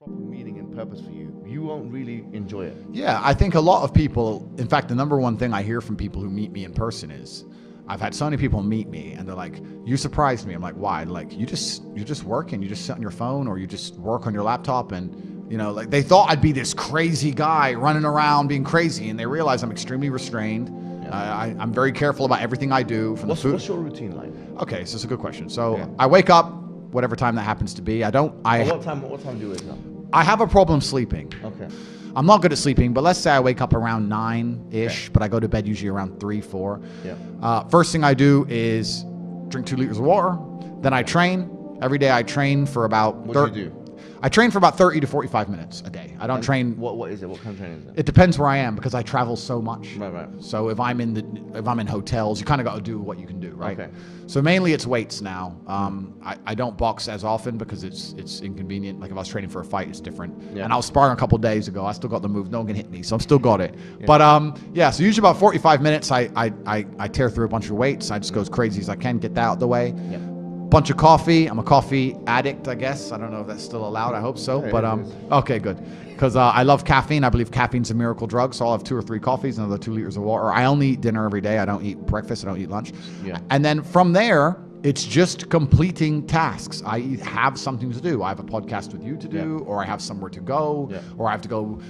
Meaning and purpose for you, you won't really enjoy it. Yeah, I think a lot of people, in fact, the number one thing I hear from people who meet me in person is, I've had so many people meet me and they're like, you surprised me. I'm like, why? Like, you're just working, you just sit on your phone or you just work on your laptop, and like they thought I'd be this crazy guy running around being crazy, and they realize I'm extremely restrained. Yeah. I'm very careful about everything I do. From the food. What's your routine like? Okay, so it's a good question. So I wake up, whatever time that happens to be. What time do you wake up? I have a problem sleeping. Okay. I'm not good at sleeping, but let's say I wake up around 9-ish, but I go to bed usually around 3, 4. Yeah. First thing I do is drink 2 liters of water. Then I train. Every day I train for about... What do you do? I train for about 30 to 45 minutes a day. I don't train... What is it? What kind of training is it? It depends where I am because I travel so much. Right. So if I'm in hotels, you kind of got to do what you can do, right? Okay. So mainly it's weights now. I don't box as often because it's inconvenient. Like if I was training for a fight, it's different. Yeah. And I was sparring a couple days ago. I still got the move. No one can hit me, so I'm still got it. Yeah. But so usually about 45 minutes, I tear through a bunch of weights. I just go as crazy as I can, get that out of the way. Yeah. Bunch of coffee. I'm a coffee addict, I guess. I don't know if that's still allowed. I hope so. Yeah, but okay, good. Because I love caffeine. I believe caffeine's a miracle drug. So I'll have 2 or 3 coffees, another 2 liters of water. I only eat dinner every day. I don't eat breakfast. I don't eat lunch. Yeah. And then from there, it's just completing tasks. I have something to do. I have a podcast with you to do, or I have somewhere to go, or I have to go.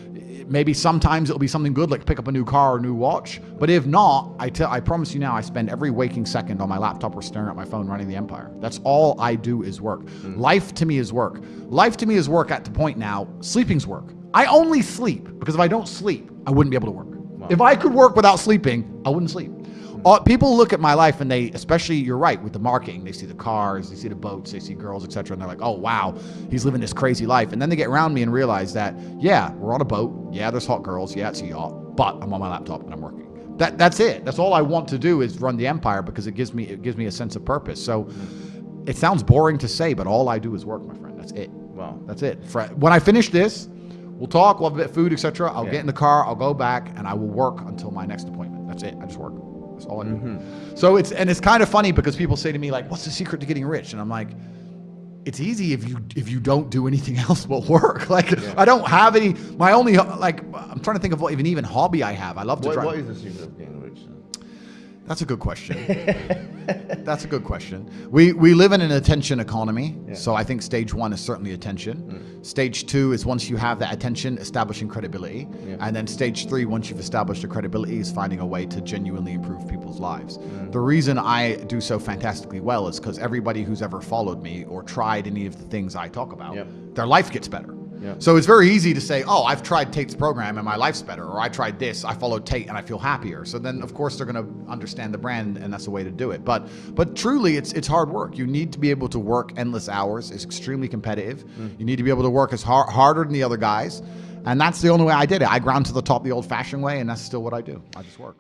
Maybe sometimes it'll be something good, like pick up a new car or a new watch. But if not, I promise you now, I spend every waking second on my laptop or staring at my phone running the empire. That's all I do is work. Life to me is work. Life to me is work at the point now, sleeping's work. I only sleep because if I don't sleep, I wouldn't be able to work. Wow. If I could work without sleeping, I wouldn't sleep. People look at my life and they, especially you're right, with the marketing, they see the cars, they see the boats, they see girls, etc. And they're like, oh, wow, he's living this crazy life. And then they get around me and realize that, yeah, we're on a boat. Yeah, there's hot girls. Yeah, it's a yacht. But I'm on my laptop and I'm working. That's it. That's all I want to do is run the empire because it gives me a sense of purpose. So it sounds boring to say, but all I do is work, my friend. That's it. Wow. That's it. When I finish this, we'll talk, we'll have a bit of food, etc. I'll get in the car, I'll go back, and I will work until my next appointment. That's it. I just work. That's all I do. So it's kind of funny because people say to me like, what's the secret to getting rich? And I'm like, it's easy if you don't do anything else but work. Like I don't have any, my only, like, I'm trying to think of what even hobby I have. I love to drive. What is the secret of getting rich? That's a good question. That's a good question. We live in an attention economy. Yeah. So I think stage 1 is certainly attention. Stage 2 is once you have that attention, establishing credibility. Yeah. And then stage 3, once you've established the credibility, is finding a way to genuinely improve people's lives. The reason I do so fantastically well is because everybody who's ever followed me or tried any of the things I talk about, their life gets better. Yeah. So it's very easy to say, oh, I've tried Tate's program and my life's better, or I tried this, I followed Tate and I feel happier. So then, of course, they're going to understand the brand, and that's the way to do it. But truly, it's hard work. You need to be able to work endless hours. It's extremely competitive. You need to be able to work as harder than the other guys, and that's the only way I did it. I ground to the top the old-fashioned way, and that's still what I do. I just work.